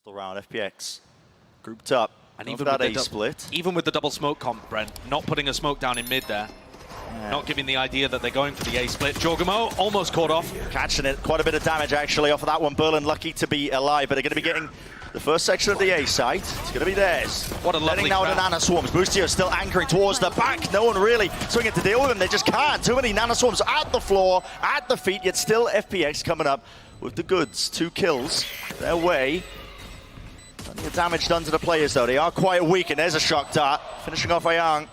Around FPX, grouped up, and even with that A split. Even with the double smoke comp, Brent, not putting a smoke down in mid there. Yeah. Not giving the idea that they're going for the A split. jawgemo almost caught off. Catching it, quite a bit of damage actually off of that one. Berlin lucky to be alive, but they're going to be getting the first section of the A site. It's going to be theirs. What a lovely now to Nano Swarms. Boostio still anchoring towards the back. No one really swinging to deal with them. They just can't. Too many Nano Swarms at the floor, at the feet, yet still FPX coming up with the goods. 2 kills their way. Plenty of damage done to the players though. They are quite weak, and there's a shock dart. Finishing off Ayang.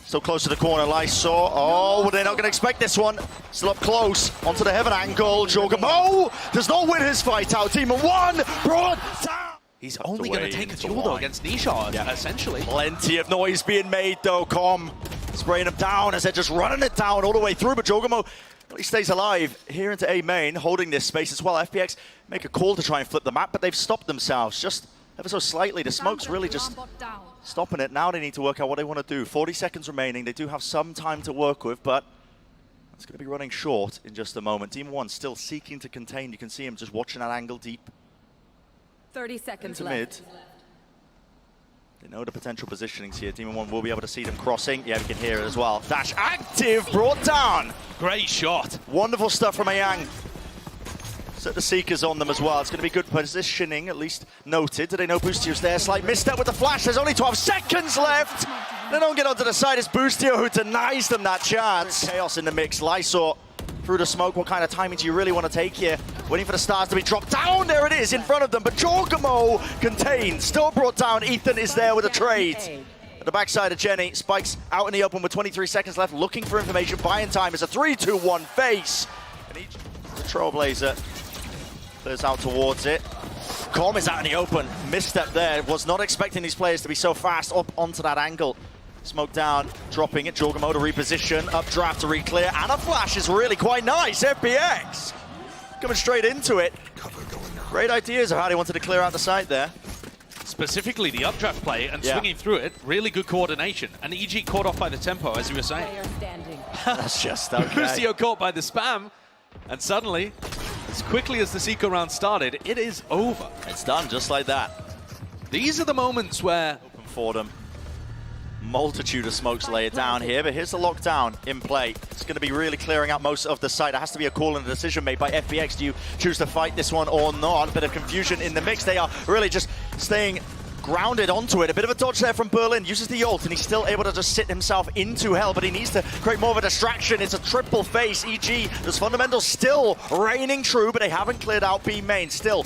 Still close to the corner, Lysoar. Oh, well, they're not going to expect this one. Still up close, onto the heaven angle. jawgemo does not win his fight out. Demon 1 brought down. He's only going to take a duel though against nizhaoTZH, essentially. Plenty of noise being made though. Com spraying him down as they're just running it down all the way through, but jawgemo, he stays alive here into A main, holding this space as well. FPX make a call to try and flip the map, but they've stopped themselves just ever so slightly. The smoke's really just stopping it. Now they need to work out what they want to do. 40 seconds remaining. They do have some time to work with, but it's going to be running short in just a moment. Demon 1 still seeking to contain. You can see him just watching that angle deep. 30 seconds into left. Mid. They know the potential positionings here. Demon 1 will be able to see them crossing. Yeah, we can hear it as well. Dash active, brought down. Great shot. Wonderful stuff from Ayang. Set the Seekers on them as well. It's going to be good positioning, at least noted. Do they know Boostio's there? Slight misstep with the flash. There's only 12 seconds left. They don't get onto the side. It's Boostio who denies them that chance. Chaos in the mix. Lysoar through the smoke. What kind of timing do you really want to take here? Waiting for the stars to be dropped down. There it is in front of them. But jawgemo contained. Still brought down. Ethan is there with a trade. At the backside of Jenny. Spikes out in the open with 23 seconds left. Looking for information. Buying time. It's a 3-2-1 face. And each Trailblazer clears out towards it. Com is out in the open. Misstep there. Was not expecting these players to be so fast up onto that angle. Smoke down, dropping it. jawgemo to reposition. Updraft to re-clear. And a flash is really quite nice. FPX coming straight into it. Great ideas of how they wanted to clear out the site there. Specifically the updraft play and swinging through it. Really good coordination. And EG caught off by the tempo, as you were saying. That's just okay. Boostio caught by the spam. And suddenly, as quickly as the Seeker round started, it is over. It's done just like that. These are the moments where... Open for them. Multitude of smokes lay it down here, but here's the lockdown in play. It's going to be really clearing out most of the site. There has to be a call and a decision made by FPX. Do you choose to fight this one or not? A bit of confusion in the mix. They are really just staying grounded onto it. A bit of a dodge there from Berlin. Uses the ult, and he's still able to just sit himself into hell, but he needs to create more of a distraction. It's a triple face. EG, those fundamentals still reigning true, but they haven't cleared out B main. Still,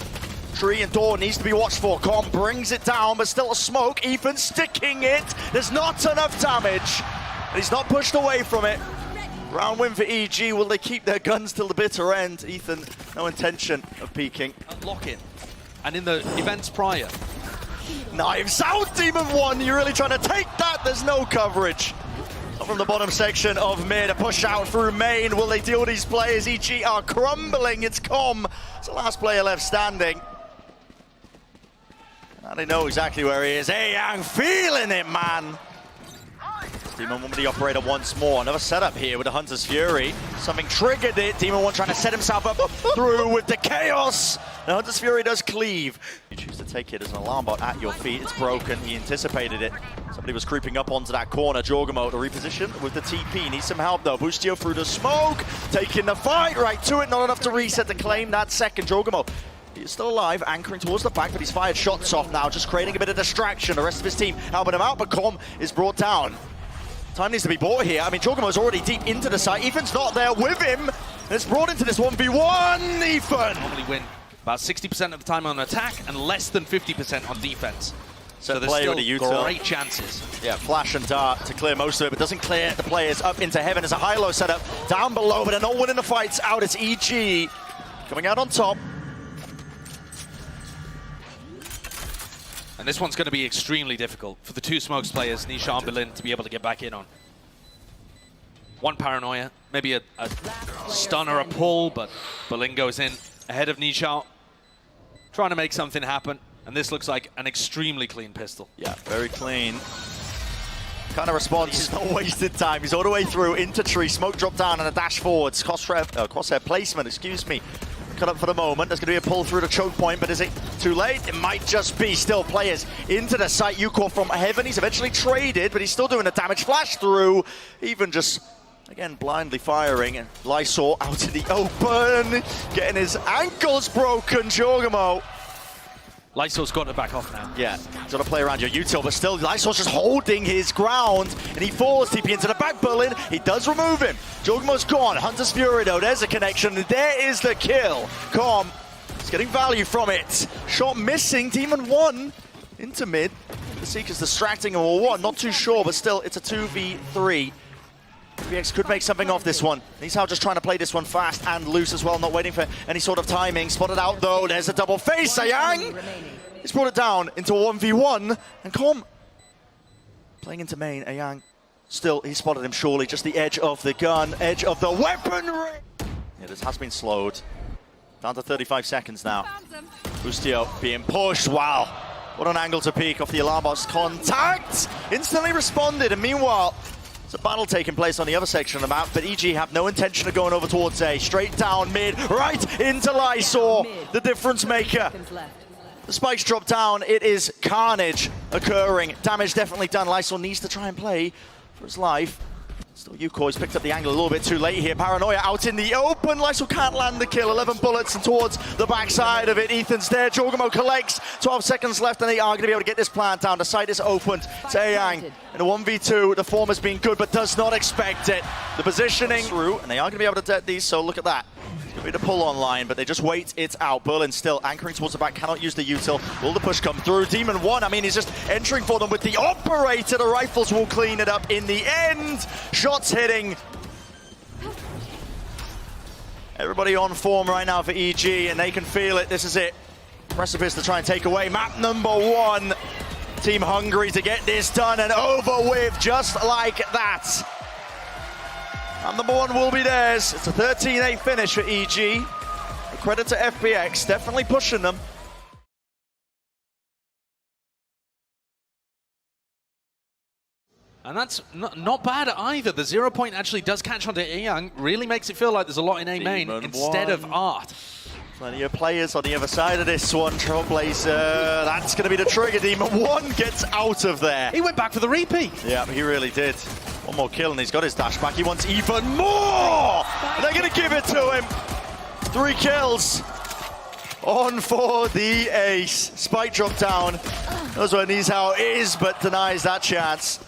Tree and Door needs to be watched for. Com brings it down, but still a smoke. Ethan sticking it. There's not enough damage. He's not pushed away from it. Round win for EG. Will they keep their guns till the bitter end? Ethan, no intention of peeking. Unlock it. And in the events prior. Knives out, Demon 1. You're really trying to take that. There's no coverage. From the bottom section of mid, a push out through main. Will they deal with these players? EG are crumbling. It's Com. It's the last player left standing. Now they know exactly where he is. Ayang feeling it, man. Demon 1 with the operator once more. Another setup here with the Hunter's Fury. Something triggered it. Demon 1 trying to set himself up through with the chaos. The Hunter's Fury does cleave. You choose to take it as an alarm bot at your feet. It's broken. He anticipated it. Somebody was creeping up onto that corner. jawgemo to reposition with the TP. Needs some help though. Boostio through the smoke. Taking the fight right to it. Not enough to reset to claim that second. jawgemo, he's still alive, anchoring towards the back, but he's fired shots off now, just creating a bit of distraction. The rest of his team helping him out, but Com is brought down. Time needs to be bought here. I mean, jawgemo's already deep into the site. Ethan's not there with him. And it's brought into this 1v1. Ethan! Normally win about 60% of the time on attack and less than 50% on defense. So there's play still with a Yuicaw. Great chances. Yeah, flash and dart to clear most of it, but doesn't clear the players up into heaven. There's a high-low setup down below, but they're not winning the fights out. It's EG coming out on top. And this one's going to be extremely difficult for the two smokes players, nizhaoTZH and Berlin, to be able to get back in on. One paranoia, maybe a stun or a pull, but Berlin goes in ahead of nizhaoTZH, trying to make something happen. And this looks like an extremely clean pistol. Yeah, very clean. Kind of response. He's not wasted time. He's all the way through into tree. Smoke drop down and a dash forwards. Crosshair placement, excuse me. cut up for the moment. There's going to be a pull through the choke point, but is it too late? It might just be. Still players into the site. Yuicaw from heaven. He's eventually traded, but he's still doing a damage flash through. Even just, again, blindly firing. And Lysoar out in the open, getting his ankles broken. jawgemo. Lysoar's got to back off now. Yeah, he's got to play around your util, but still, Lysoar's just holding his ground, and he falls TP into the back. Berlin, he does remove him. jawgemo's gone. Hunter's Fury, though, there's a connection, and there is the kill. Com is getting value from it. Shot missing, Demon 1 into mid. The Seeker's distracting him, or what, not too sure, but still, it's a 2v3. FPX could make something off this one. nizhao just trying to play this one fast and loose as well, not waiting for any sort of timing. Spotted out though, there's a double face, AAAAY! He's brought it down into a 1v1, and Com playing into main, AAAAY. Still, he spotted him surely, just the edge of the gun, edge of the weaponry! Yeah, this has been slowed. Down to 35 seconds now. Boostio being pushed, wow. What an angle to peek off the alarm box. Contact! Instantly responded, and meanwhile, there's a battle taking place on the other section of the map, but EG have no intention of going over towards A. Straight down mid, right into Lysoar, the difference maker. The spikes drop down, it is carnage occurring. Damage definitely done. Lysoar needs to try and play for his life. Still, Yuicaw has picked up the angle a little bit too late here. Paranoia out in the open. Lysoar can't land the kill. 11 bullets and towards the backside of it. Ethan's there. jawgemo collects. 12 seconds left, and they are going to be able to get this plant down. The site is opened to AAAAY. In a 1v2, the form has been good, but does not expect it. The positioning through, and they are going to be able to dead these, so look at that. It's going to be the pull online, but they just wait it out. Berlin still anchoring towards the back, cannot use the util. Will the push come through? Demon 1, I mean, he's just entering for them with the operator. The rifles will clean it up in the end. Shots hitting. Everybody on form right now for EG, and they can feel it. This is it. Precipice to try and take away map number 1. Team hungry to get this done and over with just like that. And number 1 will be theirs. It's a 13-8 finish for EG. A credit to FPX, definitely pushing them. And that's not bad either. The 0 point actually does catch onto AAAAY. Really makes it feel like there's a lot in A main instead of Art. Plenty of players on the other side of this one. Trailblazer, that's going to be the trigger. Demon 1 gets out of there. He went back for the repeat. Yeah, he really did. One more kill and he's got his dash back. He wants even more! And they're going to give it to him. 3 kills. On for the ace. Spike drop down. Knows where nizhao is, but denies that chance.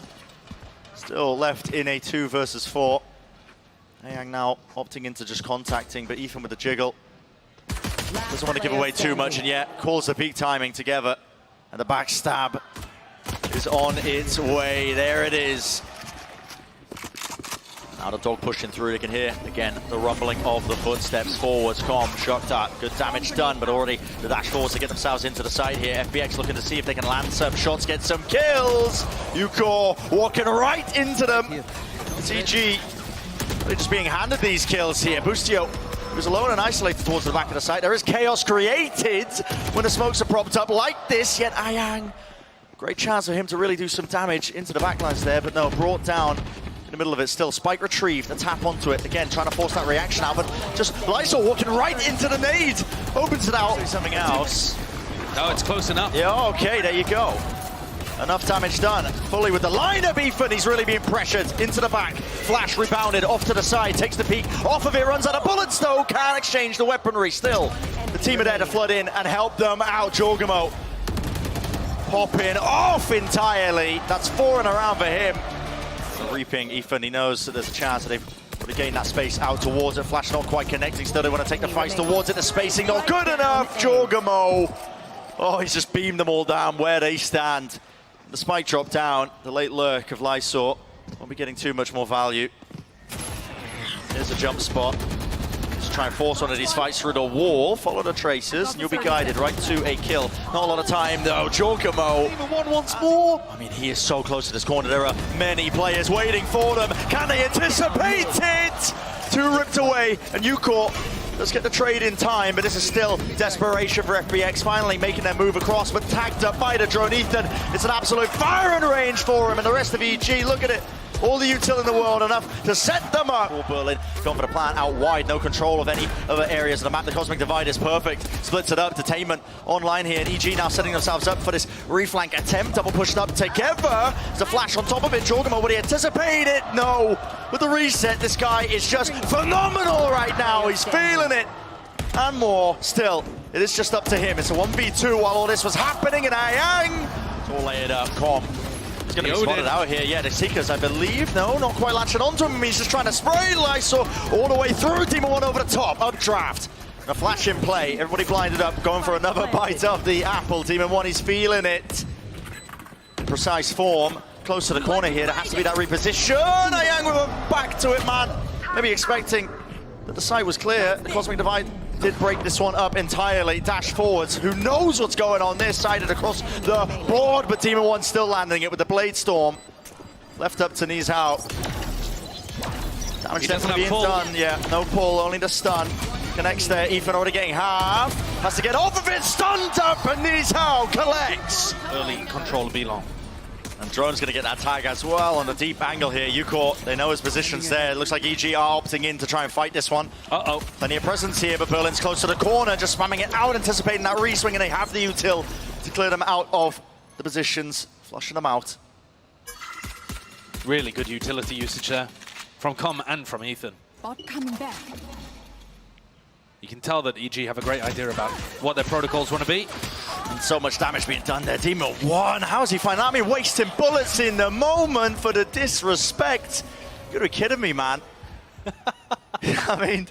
Still left in a 2 versus 4. AAAAY now opting into just contacting, but Ethan with the jiggle. Doesn't want to give away too much, and yet calls the peak timing together. And the backstab is on its way. There it is. Now the dog pushing through. You can hear, again, the rumbling of the footsteps forwards. Com, shocked at. Good damage done, but already the dash forwards to get themselves into the side here. FPX looking to see if they can land some shots, get some kills. Yuicaw walking right into them. CG, they're just being handed these kills here. Boostio was alone and isolated towards the back of the site. There is chaos created when the smokes are propped up like this, yet AAAAY, great chance for him to really do some damage into the backlines there, but no, brought down in the middle of it still. Spike retrieved, the tap onto it. Again, trying to force that reaction out, but just Lysoar walking right into the nade. Opens it out. Do something else. No, it's close enough. Yeah, okay, there you go. Enough damage done. Fully with the lineup, Ethan. He's really being pressured into the back. Flash rebounded off to the side, takes the peak off of it, runs out of bullets though. Can't exchange the weaponry still. The team are there to flood in and help them out. jawgemo popping off entirely. That's 4 in a round for him. Reaping Ethan, he knows that there's a chance that they've gained that space out towards it. Flash not quite connecting, still they want to take the fights towards it. The spacing not good enough. jawgemo. Oh, he's just beamed them all down where they stand. The spike drop down, the late lurk of Lysoar. Won't be getting too much more value. Here's a jump spot. Just try and force one of these fights through the wall. Follow the traces, and you'll be guided right to a kill. Not a lot of time though. jawgemo. Even 1 once more. I mean, he is so close to this corner. There are many players waiting for them. Can they anticipate it? 2 ripped away, and Yuicaw does get the trade in time, but this is still desperation for FPX, finally making their move across, but tagged up by the drone. Ethan, it's an absolute firing range for him, and the rest of EG, look at it. all the util in the world, enough to set them up. Poor Berlin going for the plant out wide, no control of any other areas of the map. The Cosmic Divide is perfect, splits it up. Detainment online here, and EG now setting themselves up for this reflank attempt. Double pushed up to take cover. There's a flash on top of it. jawgemo, would he anticipate it? No. With the reset, this guy is just phenomenal right now. He's feeling it. And more still. It is just up to him. It's a 1v2 while all this was happening, and AAAAY, it's all laid up. Com. He's going to be spotted out here. Yeah, the Seekers, I believe. No, not quite latching onto him. He's just trying to spray Lysoar all the way through. Demon 1 over the top. Updraft. A flash in play. Everybody blinded up, going for another bite of the apple. Demon 1, he's feeling it. Precise form. Close to the corner here. There has to be that reposition. AAAAY with a back to it, man. Maybe expecting that the site was clear. The Cosmic Divide did break this one up entirely. Dash forwards. Who knows what's going on this side and across the board, but Demon 1 still landing it with the Blade Storm. Left up to nizhao. Damage definitely being done. Yeah, no pull, only the stun. Connects there. Ethan already getting half. Has to get off of it. Stunned up, and nizhao collects. Early control of B-Long. And Drone's going to get that tag as well on the deep angle here. Yuicaw, they know his position's there. It looks like EG are opting in to try and fight this one. Uh-oh. Plenty of presence here, but Berlin's close to the corner, just spamming it out, anticipating that re-swing, and they have the util to clear them out of the positions, flushing them out. Really good utility usage there from Com and from Ethan. Bot coming back. You can tell that EG have a great idea about what their protocols want to be. And so much damage being done there. Demon 1, how's he finding that? I mean, wasting bullets in the moment for the disrespect. You're kidding me, man. I mean,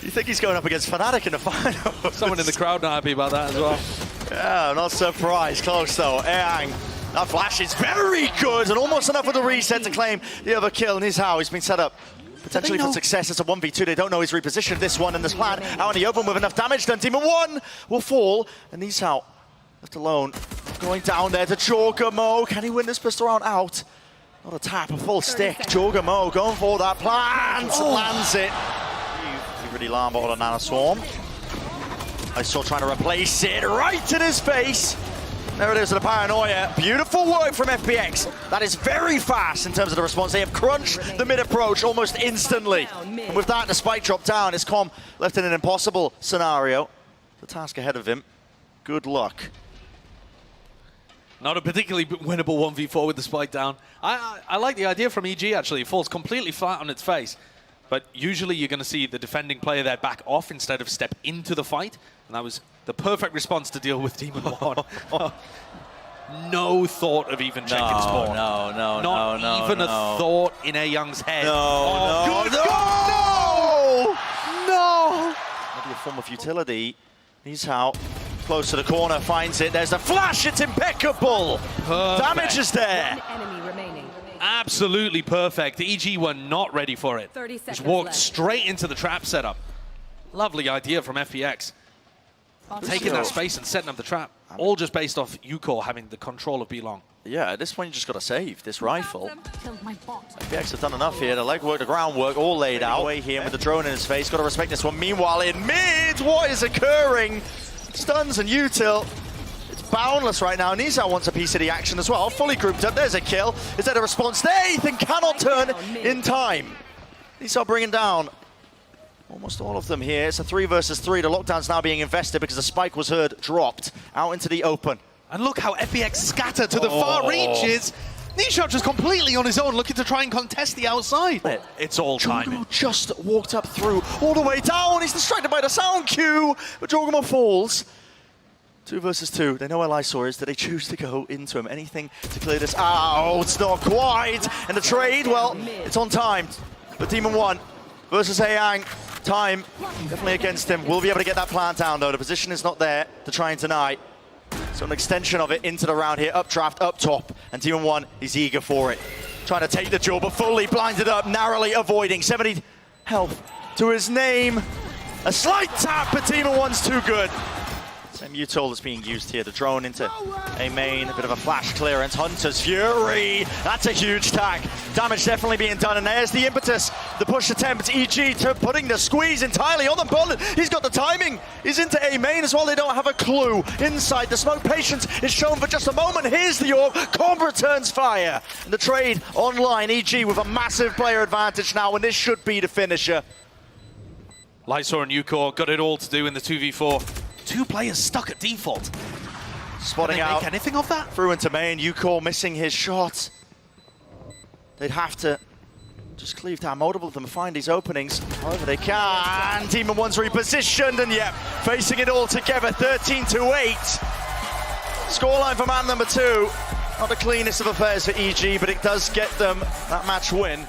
you think he's going up against Fnatic in the final? Someone in the crowd not happy about that as well. Yeah, not surprised. Close though. AAAAY. That flash is very good and almost enough for the reset to claim the other kill. nizhao, he's been set up potentially for success. It's a 1v2. They don't know he's repositioned this one, and this plan out in the open with enough damage done. Demon 1 will fall, and nizhao left alone. Going down there to jawgemo. Can he win this pistol round out? Not a tap, a full stick. jawgemo going for that plant. Lands it. He really lamballed on Nanoswarm. Lysoar trying to replace it right in his face. There it is, the paranoia. Beautiful work from FPX. That is very fast in terms of the response. They have crunched the mid approach almost instantly. And with that, the spike drop down, is Com left in an impossible scenario. The task ahead of him. Good luck. Not a particularly winnable 1v4 with the spike down. I like the idea from EG, actually. It falls completely flat on its face. But usually you're going to see the defending player there back off instead of step into the fight. And that was the perfect response to deal with Demon 1. No thought of even checking spawn. Not even a thought in AAAAY's head. No! Maybe a form of futility. nizhao close to the corner, finds it. There's the flash, it's impeccable. Perfect. Damage is there. One enemy remaining. Absolutely perfect. EG were not ready for it. 30 Just seconds walked left. straight into the trap setup. Lovely idea from FPX. Taking that space and setting up the trap. All just based off Yuicaw having the control of B-Long. Yeah, at this point you just got to save this rifle. Killed my bot. FPX have done enough here. The legwork, the groundwork, all laid out. Away here with the drone in his face. Got to respect this one. Meanwhile, in mid, what is occurring? Stuns and util. It's boundless right now. nizhao wants a piece of the action as well. Fully grouped up. There's a kill. Is that a response there? Ethan cannot turn in time. nizhao bringing down almost all of them here. It's a 3 versus 3. The lockdown's now being invested because the spike was heard dropped out into the open. And look how FPX scatter to the far reaches. nizhao just completely on his own, looking to try and contest the outside. It's all timing. jawgemo just walked up through, all the way down. He's distracted by the sound cue, but jawgemo falls. 2 versus 2. They know where Lysoar is. Do they choose to go into him? Anything to clear this out? It's not quite. And the trade, well, it's on time. But Demon 1 versus AAAAY. Time definitely against him. We'll be able to get that plant down, though. The position is not there to try and deny. So an extension of it into the round here. Updraft, up top. And Demon 1 is eager for it. Trying to take the jaw, but fully blinded up, narrowly avoiding. 70 health to his name. A slight tap, but Demon 1's too good. Same Yuicaw that's being used here. The drone into A main, a bit of a flash clearance. Hunter's Fury, that's a huge tag. Damage definitely being done, and there's the impetus. The push attempt, EG to putting the squeeze entirely on the bullet. He's got the timing. He's into A main as well. They don't have a clue. Inside, the smoke patience is shown for just a moment. Here's the orb. Comb returns fire. And the trade online, EG with a massive player advantage now, and this should be the finisher. Lysoar and Yuicaw got it all to do in the 2v4. 2 players stuck at default. Spotting Can they out. make anything of that? Through into main, Yuicaw missing his shot. They'd have to just cleave down multiple of them, find these openings. However they can. Demon One's repositioned, and yeah, facing it all together, 13-8. Scoreline for man number 2. Not the cleanest of affairs for EG, but it does get them that match win.